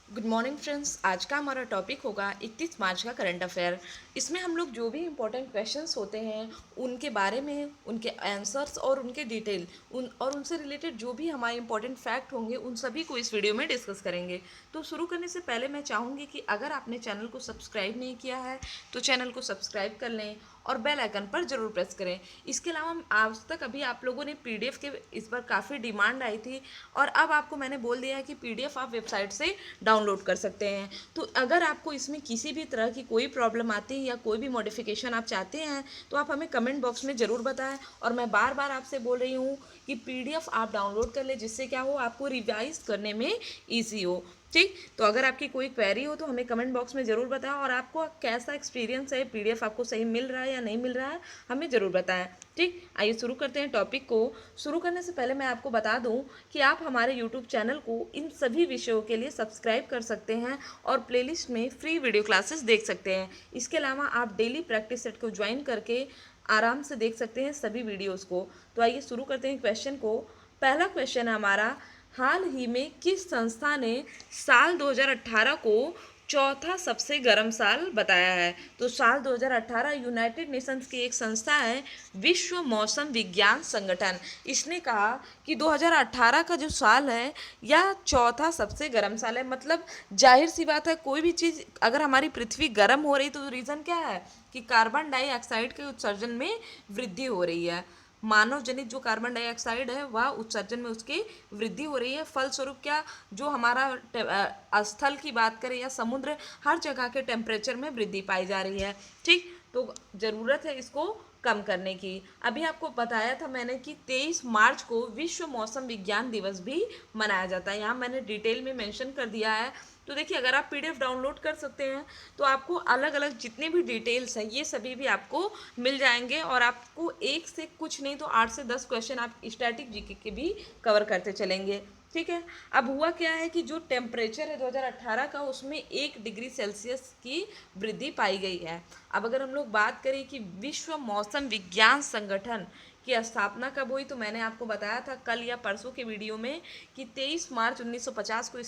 Good morning friends. आज का हमारा टॉपिक होगा 31 मार्च का करंट अफेयर। इसमें हम लोग जो भी इम्पोर्टेंट क्वेश्चंस होते हैं उनके बारे में, उनके आंसर्स और उनके डिटेल उनसे रिलेटेड जो भी हमारे इम्पोर्टेंट फैक्ट होंगे उन सभी को इस वीडियो में डिस्कस करेंगे। तो शुरू करने से पहले मैं चाहूँगी कि अगर आपने चैनल को सब्सक्राइब नहीं किया है तो चैनल को सब्सक्राइब कर लें और बेल आइकन पर ज़रूर प्रेस करें। इसके अलावा आज तक अभी आप लोगों ने पीडीएफ के इस पर काफ़ी डिमांड आई थी और अब आपको मैंने बोल दिया है कि पीडीएफ आप वेबसाइट से डाउनलोड कर सकते हैं। तो अगर आपको इसमें किसी भी तरह की कोई प्रॉब्लम आती है या कोई भी मॉडिफिकेशन आप चाहते हैं तो आप हमें कमेंट बॉक्स में ज़रूर बताएं। और मैं बार बार आपसे बोल रही हूँ कि पीडीएफ आप डाउनलोड कर ले, जिससे क्या हो आपको रिवाइज करने में ईजी हो। ठीक, तो अगर आपकी कोई क्वेरी हो तो हमें कमेंट बॉक्स में ज़रूर बताएं और आपको कैसा एक्सपीरियंस है, पीडीएफ आपको सही मिल रहा है या नहीं मिल रहा है, हमें ज़रूर बताएं। ठीक, आइए शुरू करते हैं टॉपिक को। शुरू करने से पहले मैं आपको बता दूं कि आप हमारे यूट्यूब चैनल को इन सभी विषयों के लिए सब्सक्राइब कर सकते हैं और प्लेलिस्ट में फ्री वीडियो क्लासेस देख सकते हैं। इसके अलावा आप डेली प्रैक्टिस सेट को ज्वाइन करके आराम से देख सकते हैं सभी वीडियोस को। तो आइए शुरू करते हैं क्वेश्चन को। पहला क्वेश्चन है हमारा, हाल ही में किस संस्था ने साल 2018 को चौथा सबसे गर्म साल बताया है? तो साल 2018 यूनाइटेड नेशंस की एक संस्था है, विश्व मौसम विज्ञान संगठन। इसने कहा कि 2018 का जो साल है यह चौथा सबसे गर्म साल है। मतलब जाहिर सी बात है, कोई भी चीज़ अगर हमारी पृथ्वी गर्म हो रही तो रीज़न क्या है कि कार्बन डाइऑक्साइड के उत्सर्जन में वृद्धि हो रही है। मानव जनित जो कार्बन डाइऑक्साइड है वह उत्सर्जन में उसकी वृद्धि हो रही है। फलस्वरूप क्या, जो हमारा स्थल की बात करें या समुद्र, हर जगह के टेम्परेचर में वृद्धि पाई जा रही है। ठीक, तो ज़रूरत है इसको कम करने की। अभी आपको बताया था मैंने कि 23 मार्च को विश्व मौसम विज्ञान दिवस भी मनाया जाता है। यहाँ मैंने डिटेल में मेंशन कर दिया है। तो देखिए, अगर आप पीडीएफ डाउनलोड कर सकते हैं तो आपको अलग अलग जितने भी डिटेल्स हैं ये सभी भी आपको मिल जाएंगे और आपको एक से कुछ नहीं तो 8 से 10 क्वेश्चन आप स्टैटिक जीके के भी कवर करते चलेंगे। ठीक है, अब हुआ क्या है कि जो टेम्परेचर है 2018 का उसमें 1 डिग्री सेल्सियस की वृद्धि पाई गई है। अब अगर हम लोग बात करें कि विश्व मौसम विज्ञान संगठन की स्थापना कब हुई, तो मैंने आपको बताया था कल या परसों के वीडियो में कि 23 मार्च 1950 को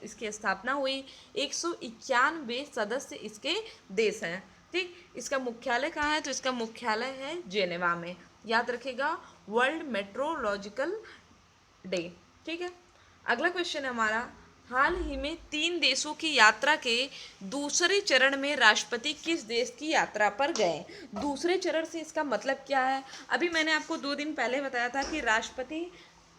इसकी स्थापना हुई। 191 सदस्य इसके देश हैं। ठीक, इसका मुख्यालय कहाँ है? तो इसका मुख्यालय है जेनेवा में। याद रखिएगा, वर्ल्ड मेट्रोलॉजिकल डे। ठीक है, अगला क्वेश्चन है हमारा, हाल ही में 3 देशों की यात्रा के दूसरे चरण में राष्ट्रपति किस देश की यात्रा पर गए? दूसरे चरण से इसका मतलब क्या है? अभी मैंने आपको 2 दिन पहले बताया था कि राष्ट्रपति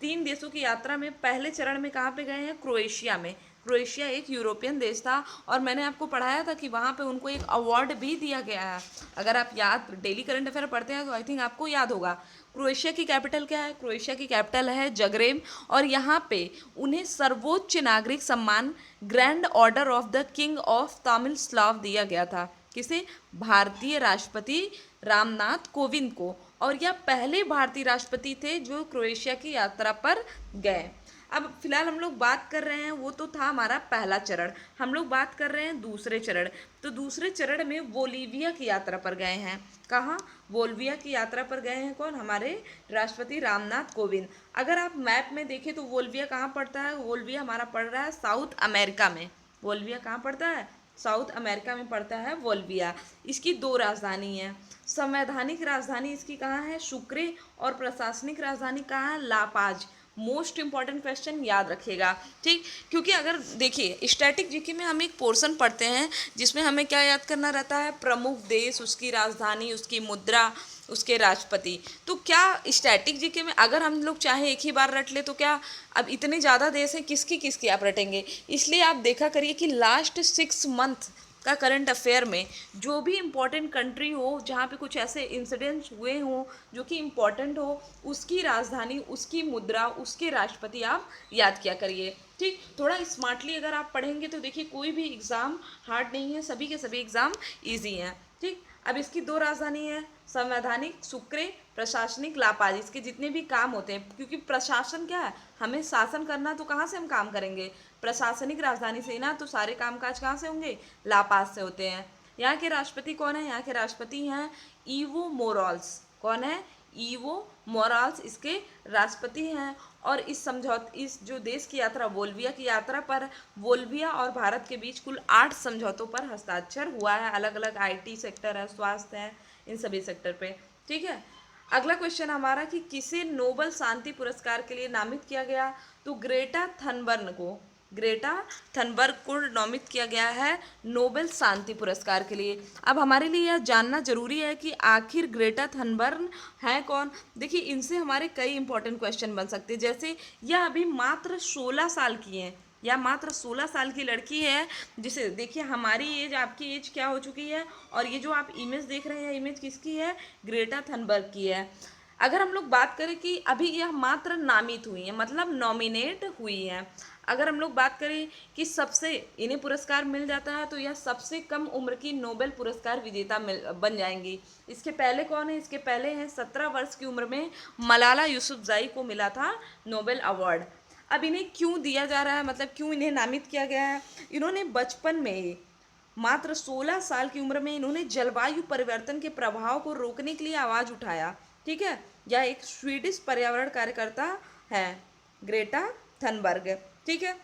3 देशों की यात्रा में पहले चरण में कहाँ पे गए हैं? क्रोएशिया में। क्रोएशिया एक यूरोपियन देश था और मैंने आपको पढ़ाया था कि वहाँ पे उनको एक अवार्ड भी दिया गया है। अगर आप याद डेली करंट अफेयर पढ़ते हैं तो आई थिंक आपको याद होगा। क्रोएशिया की कैपिटल क्या है? क्रोएशिया की कैपिटल है जगरेब और यहाँ पे उन्हें सर्वोच्च नागरिक सम्मान grand order of the king of Tomislav दिया गया था। किसे? भारतीय राष्ट्रपति रामनाथ कोविंद को। और यह पहले भारतीय राष्ट्रपति थे जो क्रोएशिया की यात्रा पर गए। अब फिलहाल हम लोग बात कर रहे हैं, वो तो था हमारा पहला चरण। हम लोग बात कर रहे हैं दूसरे चरण। तो दूसरे चरण में बोलीविया की यात्रा पर गए हैं। कहाँ? बोलीविया की यात्रा पर गए हैं कौन? हमारे राष्ट्रपति रामनाथ कोविंद। अगर आप मैप में देखें तो बोलीविया कहाँ पड़ता है? बोलीविया हमारा पड़ रहा है साउथ अमेरिका में। बोलीविया कहाँ पड़ता है? साउथ अमेरिका में पड़ता है बोलीविया। इसकी 2 राजधानी है। संवैधानिक राजधानी इसकी कहाँ है? सुक्रे। और प्रशासनिक राजधानी कहाँ है? लापाज। मोस्ट इंपॉर्टेंट क्वेश्चन, याद रखिएगा। ठीक, क्योंकि अगर देखिए स्टैटिक जीके में हम एक पोर्शन पढ़ते हैं जिसमें हमें क्या याद करना रहता है? प्रमुख देश, उसकी राजधानी, उसकी मुद्रा, उसके राष्ट्रपति। तो क्या स्टैटिक जीके में अगर हम लोग चाहे एक ही बार रट ले तो क्या अब इतने ज़्यादा देश हैं, किसकी किसकी आप रटेंगे? इसलिए आप देखा करिए कि लास्ट 6 मंथ का करंट अफेयर में जो भी इम्पोर्टेंट कंट्री हो, जहाँ पे कुछ ऐसे इंसिडेंट्स हुए हों जो कि इम्पोर्टेंट हो, उसकी राजधानी, उसकी मुद्रा, उसके राष्ट्रपति आप याद किया करिए। ठीक, थोड़ा स्मार्टली अगर आप पढ़ेंगे तो देखिए कोई भी एग्ज़ाम हार्ड नहीं है, सभी के सभी एग्ज़ाम ईजी हैं। ठीक, अब इसकी 2 राजधानी है, संवैधानिक सुक्रे, प्रशासनिक लापाज। इसके जितने भी काम होते हैं, क्योंकि प्रशासन क्या है, हमें शासन करना, तो कहाँ से हम काम करेंगे? प्रशासनिक राजधानी से ना। तो सारे कामकाज कहाँ से होंगे? लापाज से होते हैं। यहाँ के राष्ट्रपति कौन है? यहाँ के राष्ट्रपति हैं ईवो मोरल्स। कौन है? ईवो मोरल्स इसके राष्ट्रपति हैं। और इस जो देश की यात्रा बोल्विया की यात्रा पर बोल्विया और भारत के बीच कुल 8 समझौतों पर हस्ताक्षर हुआ है। अलग अलग आईटी सेक्टर है, स्वास्थ्य है, इन सभी सेक्टर पे। ठीक है, अगला क्वेश्चन हमारा कि किसे नोबल शांति पुरस्कार के लिए नामित किया गया, तो ग्रेटा थनबर्ग को नामित किया गया है नोबेल शांति पुरस्कार के लिए। अब हमारे लिए यह जानना जरूरी है कि आखिर ग्रेटा थनबर्ग है कौन। देखिए, इनसे हमारे कई इंपॉर्टेंट क्वेश्चन बन सकते हैं, जैसे यह अभी मात्र 16 साल की है, या मात्र 16 साल की लड़की है, जिसे देखिए हमारी एज आपकी एज क्या हो चुकी है, और ये जो आप इमेज देख रहे हैं, इमेज किसकी है, ग्रेटा थनबर्ग की है। अगर हम लोग बात करें कि अभी यह मात्र नामित हुई है, मतलब नॉमिनेट हुई है। अगर हम लोग बात करें कि सबसे इन्हें पुरस्कार मिल जाता है, तो यह सबसे कम उम्र की नोबेल पुरस्कार विजेता बन जाएंगी। इसके पहले कौन है, इसके पहले हैं 17 वर्ष की उम्र में मलाला यूसुफजई को मिला था नोबेल अवार्ड। अब इन्हें क्यों दिया जा रहा है, मतलब क्यों इन्हें नामित किया गया है, इन्होंने बचपन में मात्र 16 साल की उम्र में इन्होंने जलवायु परिवर्तन के प्रभाव को रोकने के लिए आवाज उठाया। ठीक है, यह एक स्वीडिश पर्यावरण कार्यकर्ता है, ग्रेटा थनबर्ग। ठीक है,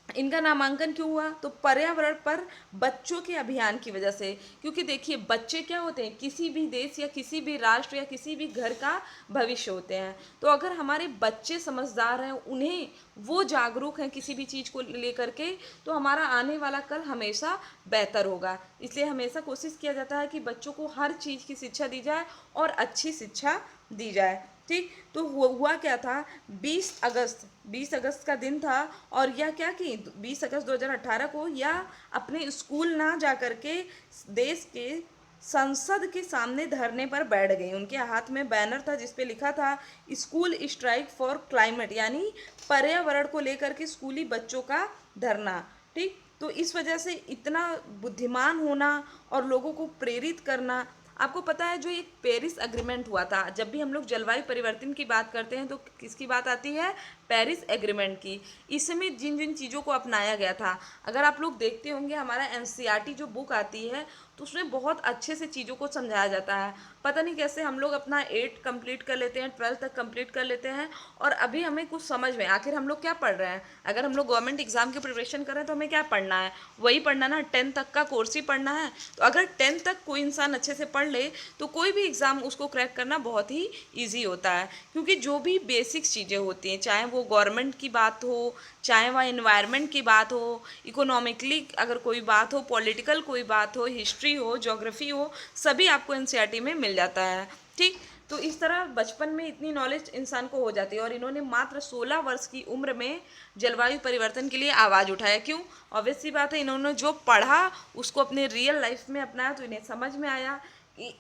इनका नामांकन क्यों हुआ, तो पर्यावरण पर बच्चों के अभियान की वजह से। क्योंकि देखिए, बच्चे क्या होते हैं, किसी भी देश या किसी भी राष्ट्र या किसी भी घर का भविष्य होते हैं। तो अगर हमारे बच्चे समझदार हैं, उन्हें वो जागरूक हैं किसी भी चीज़ को लेकर के, तो हमारा आने वाला कल हमेशा बेहतर होगा। इसलिए हमेशा कोशिश किया जाता है कि बच्चों को हर चीज़ की शिक्षा दी जाए और अच्छी शिक्षा दी जाए। ठीक, तो हुआ क्या था, 20 अगस्त का दिन था, और यह क्या कि 20 अगस्त 2018 को यह अपने स्कूल ना जा कर के देश के संसद के सामने धरने पर बैठ गई। उनके हाथ में बैनर था जिस पे लिखा था स्कूल स्ट्राइक फॉर क्लाइमेट, यानी पर्यावरण को लेकर के स्कूली बच्चों का धरना। ठीक, तो इस वजह से इतना बुद्धिमान होना और लोगों को प्रेरित करना। आपको पता है, जो एक पेरिस एग्रीमेंट हुआ था, जब भी हम लोग जलवायु परिवर्तन की बात करते हैं तो किसकी बात आती है, पेरिस एग्रीमेंट की। इसमें जिन जिन चीज़ों को अपनाया गया था, अगर आप लोग देखते होंगे हमारा एनसीईआरटी जो बुक आती है, तो उसमें बहुत अच्छे से चीज़ों को समझाया जाता है। पता नहीं कैसे हम लोग अपना 8 कंप्लीट कर लेते हैं, 12 तक कंप्लीट कर लेते हैं, और अभी हमें कुछ समझ में, आखिर हम लोग क्या पढ़ रहे हैं। अगर हम लोग गवर्नमेंट एग्जाम की प्रिपरेशन कर रहे हैं तो हमें क्या पढ़ना है, वही पढ़ना ना, 10 तक का कोर्स ही पढ़ना है। तो अगर 10 तक कोई इंसान अच्छे से पढ़ ले, तो कोई भी एग्ज़ाम उसको क्रैक करना बहुत ही ईजी होता है। क्योंकि जो भी बेसिक चीज़ें होती हैं, चाहे वो गवर्नमेंट की बात हो, चाहे वह इन्वायरमेंट की बात हो, इकोनॉमिकली अगर कोई बात हो, पॉलिटिकल कोई बात हो, हिस्ट्री हो, ज्योग्राफी हो, सभी आपको एनसीईआरटी में मिल जाता है। ठीक, तो इस तरह बचपन में इतनी नॉलेज इंसान को हो जाती है, और इन्होंने मात्र 16 वर्ष की उम्र में जलवायु परिवर्तन के लिए आवाज़ उठाया। क्यों, ऑब्वियस सी बात है, इन्होंने जो पढ़ा उसको अपने रियल लाइफ में अपनाया, तो इन्हें समझ में आया कि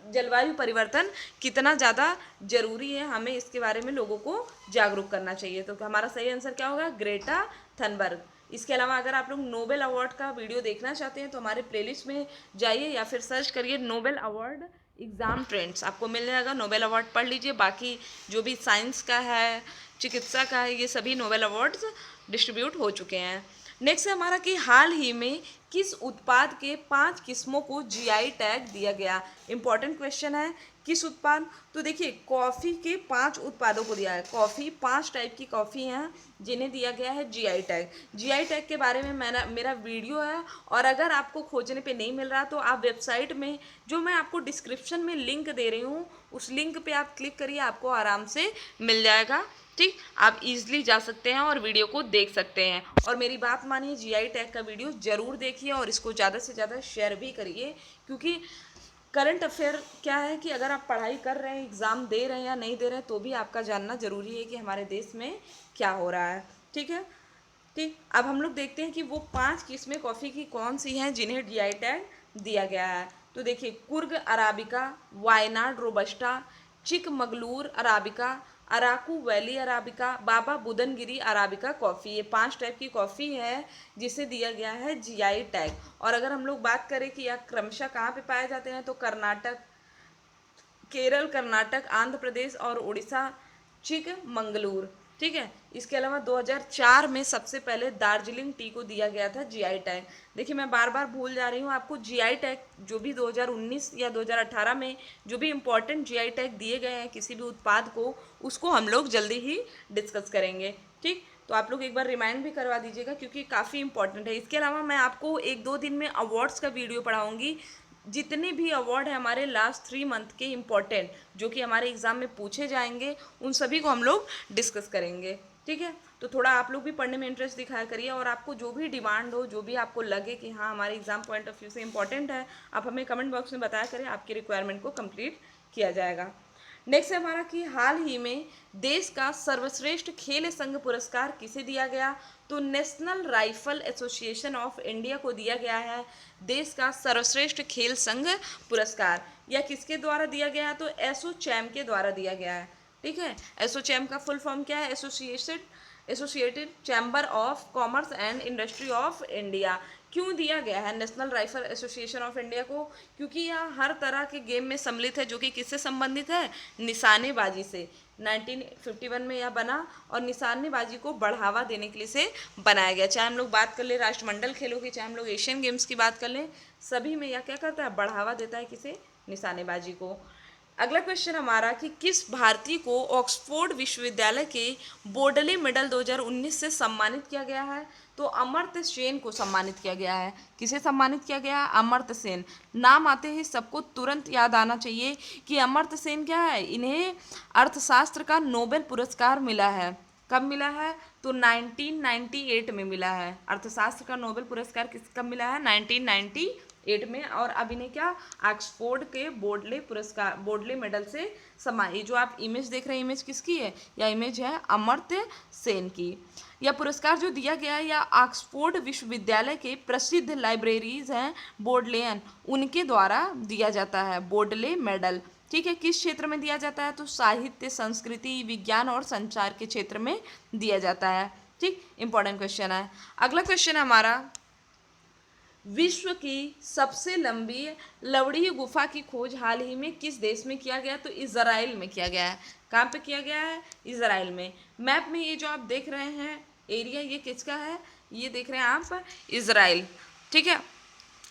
जलवायु परिवर्तन कितना ज़्यादा जरूरी है, हमें इसके बारे में लोगों को जागरूक करना चाहिए। तो हमारा सही आंसर क्या होगा, ग्रेटा थनबर्ग। इसके अलावा अगर आप लोग नोबेल अवार्ड का वीडियो देखना चाहते हैं तो हमारे प्लेलिस्ट में जाइए, या फिर सर्च करिए नोबेल अवार्ड एग्ज़ाम ट्रेंड्स, आपको मिल जाएगा। नोबेल अवार्ड पढ़ लीजिए। बाकी जो भी साइंस का है, चिकित्सा का है, ये सभी नोबेल अवार्ड्स डिस्ट्रीब्यूट हो चुके हैं। नेक्स्ट है हमारा कि हाल ही में किस उत्पाद के 5 किस्मों को जीआई टैग दिया गया। इंपॉर्टेंट क्वेश्चन है, किस उत्पाद, तो देखिए कॉफ़ी के 5 उत्पादों को दिया है। कॉफ़ी 5 टाइप की कॉफ़ी हैं जिन्हें दिया गया है जीआई टैग। जीआई टैग के बारे में मेरा वीडियो है, और अगर आपको खोजने पे नहीं मिल रहा तो आप वेबसाइट में, जो मैं आपको डिस्क्रिप्शन में लिंक दे रही हूँ, उस लिंक पे आप क्लिक करिए, आपको आराम से मिल जाएगा। ठीक, आप इजीली जा सकते हैं और वीडियो को देख सकते हैं। और मेरी बात मानिए, जीआई टैग का वीडियो ज़रूर देखिए और इसको ज़्यादा से ज़्यादा शेयर भी करिए। क्योंकि करंट अफेयर क्या है कि अगर आप पढ़ाई कर रहे हैं, एग्ज़ाम दे रहे हैं या नहीं दे रहे हैं, तो भी आपका जानना ज़रूरी है कि हमारे देश में क्या हो रहा है। ठीक है, ठीक, अब हम लोग देखते हैं कि वो 5 किस्में कॉफ़ी की कौन सी हैं जिन्हें जीआई टैग दिया गया है। तो देखिए, Coorg arabica, Wayanad robusta, Chikmagalur arabica, Araku valley arabica, Baba Budangiri arabica coffee, ये 5 टाइप की कॉफ़ी है जिसे दिया गया है जीआई टैग। और अगर हम लोग बात करें कि यह क्रमशः कहाँ पे पाए जाते हैं, तो कर्नाटक, केरल, कर्नाटक, आंध्र प्रदेश और उड़ीसा, चिकमंगलूर। ठीक है। इसके अलावा 2004 में सबसे पहले दार्जिलिंग टी को दिया गया था जीआई टैग। देखिए मैं बार बार भूल जा रही हूँ आपको, जीआई टैग जो भी 2019 या 2018 में जो भी इम्पोर्टेंट जीआई टैग दिए गए हैं किसी भी उत्पाद को, उसको हम लोग जल्दी ही डिस्कस करेंगे। ठीक, तो आप लोग एक बार रिमाइंड भी करवा दीजिएगा क्योंकि काफ़ी इंपॉर्टेंट है। इसके अलावा मैं आपको 1-2 दिन में अवार्ड्स का वीडियो पढ़ाऊँगी। जितने भी अवार्ड हैं हमारे लास्ट 3 मंथ के इम्पोर्टेंट, जो कि हमारे एग्ज़ाम में पूछे जाएंगे, उन सभी को हम लोग डिस्कस करेंगे। ठीक है, तो थोड़ा आप लोग भी पढ़ने में इंटरेस्ट दिखाया करिए, और आपको जो भी डिमांड हो, जो भी आपको लगे कि हाँ हमारे एग्ज़ाम पॉइंट ऑफ व्यू से इंपॉर्टेंट है, आप हमें कमेंट बॉक्स में बताया करें, आपकी रिक्वायरमेंट को कंप्लीट किया जाएगा। नेक्स्ट है हमारा कि हाल ही में देश का सर्वश्रेष्ठ खेल संघ पुरस्कार किसे दिया गया? तो national rifle association of India को दिया गया है देश का सर्वश्रेष्ठ खेल संघ पुरस्कार। यह किसके द्वारा दिया गया है? तो एसोचैम के द्वारा दिया गया है। ठीक है, एसोचैम का फुल फॉर्म क्या है? Associated chamber of commerce and industry of India. क्यों दिया गया है national rifle association of India को? क्योंकि यह हर तरह के गेम में सम्मिलित है जो कि किससे संबंधित है? निशानेबाजी से। 1951 में यह बना और निशानेबाजी को बढ़ावा देने के लिए से बनाया गया। चाहे हम लोग बात कर ले राष्ट्रमंडल खेलों की, चाहे हम लोग एशियन गेम्स की बात कर लें, सभी में यह क्या करता है? बढ़ावा देता है किसे? निशानेबाजी को। अगला क्वेश्चन हमारा कि किस भारतीय को ऑक्सफोर्ड विश्वविद्यालय के बोडले मेडल 2019 से सम्मानित किया गया है? तो अमर्त्य सेन को सम्मानित किया गया है। किसे सम्मानित किया गया है? अमर्त्य सेन। नाम आते ही सबको तुरंत याद आना चाहिए कि अमर्त्य सेन क्या है? इन्हें अर्थशास्त्र का नोबेल पुरस्कार मिला है। कब मिला है? तो 1998 में मिला है। अर्थशास्त्र का नोबेल पुरस्कार कब मिला है? 1998 में। और अब इन्हें क्या? ऑक्सफोर्ड के बोडले पुरस्कार, बोडले मेडल से ये जो आप इमेज देख रहे हैं, इमेज किसकी है? यह इमेज है अमर्त्य सेन की। यह पुरस्कार जो दिया गया है यह ऑक्सफोर्ड विश्वविद्यालय के प्रसिद्ध लाइब्रेरीज हैं बोडलेयन, उनके द्वारा दिया जाता है बोडले मेडल। ठीक है, किस क्षेत्र में दिया जाता है? तो साहित्य, संस्कृति, विज्ञान और संचार के क्षेत्र में दिया जाता है। ठीक, इंपॉर्टेंट क्वेश्चन है। अगला क्वेश्चन है हमारा, विश्व की सबसे लंबी लवड़ीय गुफा की खोज हाल ही में किस देश में किया गया? तो इजराइल में किया गया है। कहाँ पे किया गया है? इजराइल में। मैप में ये जो आप देख रहे हैं एरिया, ये किसका है? ये देख रहे हैं आप, इजराइल। ठीक है,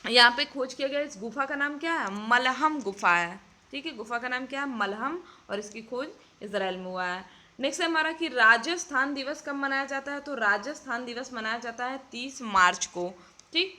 यहाँ पे खोज किया गया। इस गुफा का नाम क्या है? मलहम गुफा है। ठीक है, गुफा का नाम क्या है? मलहम, और इसकी खोज इजराइल में हुआ है। नेक्स्ट है हमारा कि राजस्थान दिवस कब मनाया जाता है? तो राजस्थान दिवस मनाया जाता है 30 मार्च को। ठीक,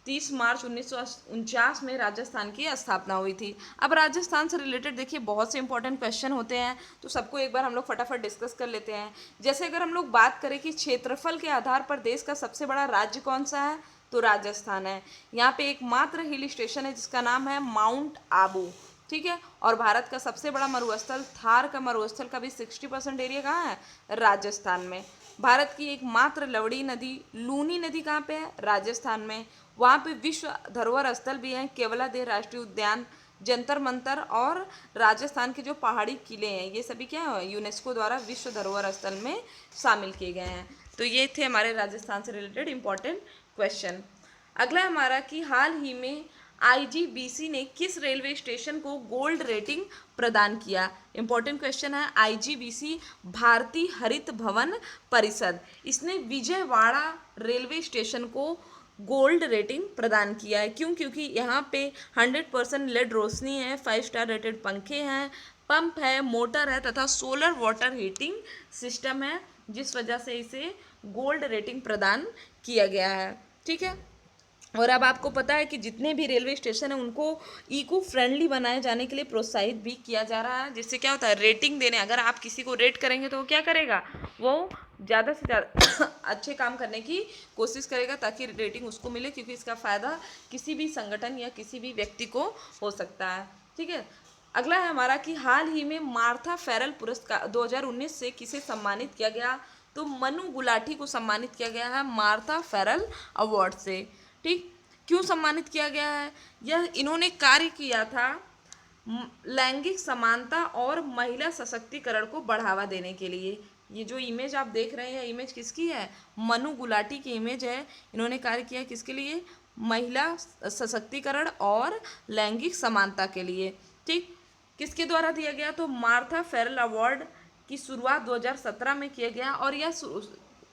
30 मार्च 1949 में राजस्थान की स्थापना हुई थी। अब राजस्थान से रिलेटेड देखिए बहुत से इंपॉर्टेंट क्वेश्चन होते हैं, तो सबको एक बार हम लोग फटाफट डिस्कस कर लेते हैं। जैसे अगर हम लोग बात करें कि क्षेत्रफल के आधार पर देश का सबसे बड़ा राज्य कौन सा है? तो राजस्थान है। यहाँ पे एकमात्र हिल स्टेशन है जिसका नाम है माउंट आबू। ठीक है, और भारत का सबसे बड़ा मरुस्थल थार का मरुस्थल का भी 60% एरिया कहाँ है? राजस्थान में। भारत की एकमात्र लवड़ी नदी लूनी नदी कहाँ पे है? राजस्थान में। वहाँ पे विश्व धरोहर स्थल भी हैं, केवलादेव राष्ट्रीय उद्यान, जंतर मंतर, और राजस्थान के जो पहाड़ी किले हैं, ये सभी क्या है? यूनेस्को द्वारा विश्व धरोहर स्थल में शामिल किए गए हैं। तो ये थे हमारे राजस्थान से रिलेटेड इंपॉर्टेंट क्वेश्चन। अगला हमारा कि हाल ही में आईजीबीसी ने किस रेलवे स्टेशन को गोल्ड रेटिंग प्रदान किया? इंपॉर्टेंट क्वेश्चन है। आईजीबीसी भारतीय हरित भवन परिषद, इसने विजयवाड़ा रेलवे स्टेशन को गोल्ड रेटिंग प्रदान किया है। क्यों? क्योंकि यहाँ पे 100% लेड रोशनी है, 5 स्टार रेटेड पंखे हैं, पंप है, मोटर है तथा सोलर वाटर हीटिंग सिस्टम है, जिस वजह से इसे गोल्ड रेटिंग प्रदान किया गया है। ठीक है, और अब आपको पता है कि जितने भी रेलवे स्टेशन हैं उनको इको फ्रेंडली बनाए जाने के लिए प्रोत्साहित भी किया जा रहा है, जिससे क्या होता है? रेटिंग देने, अगर आप किसी को रेट करेंगे तो वो क्या करेगा? वो ज़्यादा से ज़्यादा अच्छे काम करने की कोशिश करेगा ताकि रेटिंग उसको मिले, क्योंकि इसका फ़ायदा किसी भी संगठन या किसी भी व्यक्ति को हो सकता है। ठीक है, अगला है हमारा कि हाल ही में मार्था फेरल पुरस्कार 2019 से किसे सम्मानित किया गया? तो मनु गुलाटी को सम्मानित किया गया है मार्था फेरल अवार्ड से। ठीक, क्यों सम्मानित किया गया है? यह इन्होंने कार्य किया था लैंगिक समानता और महिला सशक्तिकरण को बढ़ावा देने के लिए। ये जो इमेज आप देख रहे हैं, इमेज किसकी है? मनु गुलाटी की इमेज है। इन्होंने कार्य किया किसके लिए? महिला सशक्तिकरण और लैंगिक समानता के लिए। ठीक, किसके द्वारा दिया गया? तो मार्था फेरल अवार्ड की शुरुआत 2017 में किया गया और यह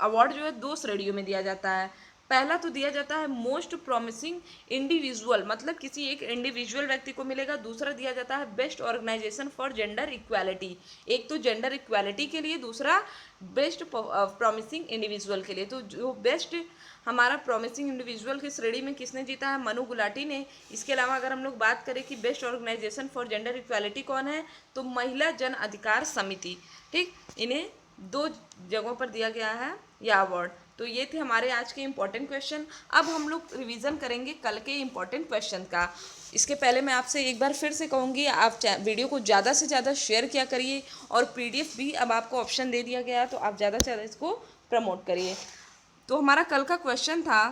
अवार्ड जो है 2 श्रेणियों में दिया जाता है। पहला तो दिया जाता है मोस्ट प्रॉमिसिंग इंडिविजुअल, मतलब किसी एक इंडिविजुअल व्यक्ति को मिलेगा। दूसरा दिया जाता है best organisation for gender equality, एक तो जेंडर इक्वालिटी के लिए, दूसरा बेस्ट प्रॉमिसिंग इंडिविजुअल के लिए। तो जो बेस्ट हमारा प्रॉमिसिंग इंडिविजुअल की श्रेणी में किसने जीता है? मनु गुलाटी ने। इसके अलावा अगर हम लोग बात करें कि best organisation for gender equality कौन है, तो महिला जन अधिकार समिति, ठीक, इन्हें 2 जगहों पर दिया गया है यह अवार्ड। तो ये थे हमारे आज के इम्पोर्टेंट क्वेश्चन। अब हम लोग रिवीजन करेंगे कल के इम्पोर्टेंट क्वेश्चन का। इसके पहले मैं आपसे एक बार फिर से कहूँगी, आप वीडियो को ज़्यादा से ज़्यादा शेयर किया करिए और PDF भी अब आपको ऑप्शन दे दिया गया है, तो आप ज़्यादा से ज़्यादा इसको प्रमोट करिए। तो हमारा कल का क्वेश्चन था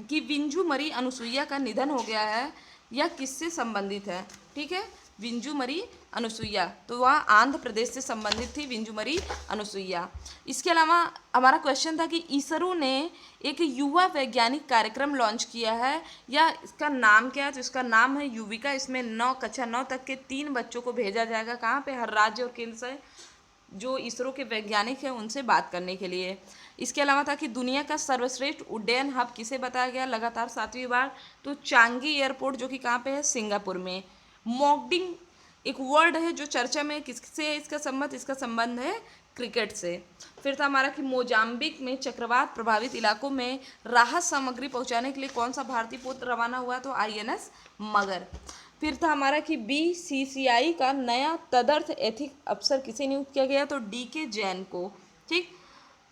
कि विंजू मरी अनुसुईया का निधन हो गया है, यह किससे संबंधित है? ठीक है, विंजू मरी अनुसुईया, तो वह आंध्र प्रदेश से संबंधित थी विंजू मरी अनुसुईया। इसके अलावा हमारा क्वेश्चन था कि इसरो ने एक युवा वैज्ञानिक कार्यक्रम लॉन्च किया है, या इसका नाम क्या है? तो इसका नाम है युविका। इसमें कक्षा 9 तक के 3 बच्चों को भेजा जाएगा। कहाँ पे? हर राज्य और केंद्र से जो इसरो के वैज्ञानिक हैं उनसे बात करने के लिए। इसके अलावा था कि दुनिया का सर्वश्रेष्ठ उड्डयन हब किसे बताया गया लगातार 7वीं बार? तो चांगी एयरपोर्ट, जो कि कहाँ पे है? सिंगापुर में। मॉकडिंग एक वर्ड है जो चर्चा में, किससे है इसका संबंध? इसका संबंध है क्रिकेट से। फिर था हमारा कि मोजाम्बिक में चक्रवात प्रभावित इलाकों में राहत सामग्री पहुंचाने के लिए कौन सा भारतीय पोत रवाना हुआ? तो INS मगर। फिर था हमारा कि BCCI का नया तदर्थ एथिक अफसर किसे नियुक्त किया गया? तो DK जैन को। ठीक।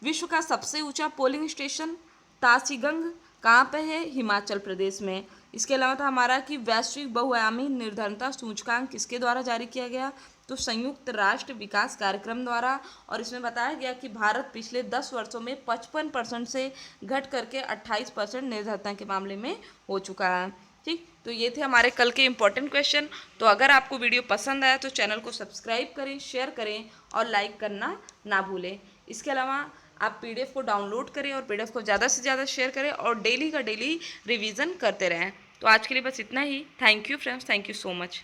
विश्व का सबसे ऊंचा पोलिंग स्टेशन तासीगंग कहाँ पे है? हिमाचल प्रदेश में। इसके अलावा था हमारा कि वैश्विक बहुआयामी निर्धनता सूचकांक किसके द्वारा जारी किया गया? तो संयुक्त राष्ट्र विकास कार्यक्रम द्वारा। और इसमें बताया गया कि भारत पिछले 10 वर्षों में 55% से घट करके 28% निर्धनता के मामले में हो चुका है। ठीक, तो ये थे हमारे कल के इम्पोर्टेंट क्वेश्चन। तो अगर आपको वीडियो पसंद आया तो चैनल को सब्सक्राइब करें, शेयर करें और लाइक करना ना भूलें। इसके अलावा आप PDF को डाउनलोड करें और PDF को ज़्यादा से ज़्यादा शेयर करें और डेली का डेली रिवीजन करते रहें। तो आज के लिए बस इतना ही। Thank you friends, thank you so much.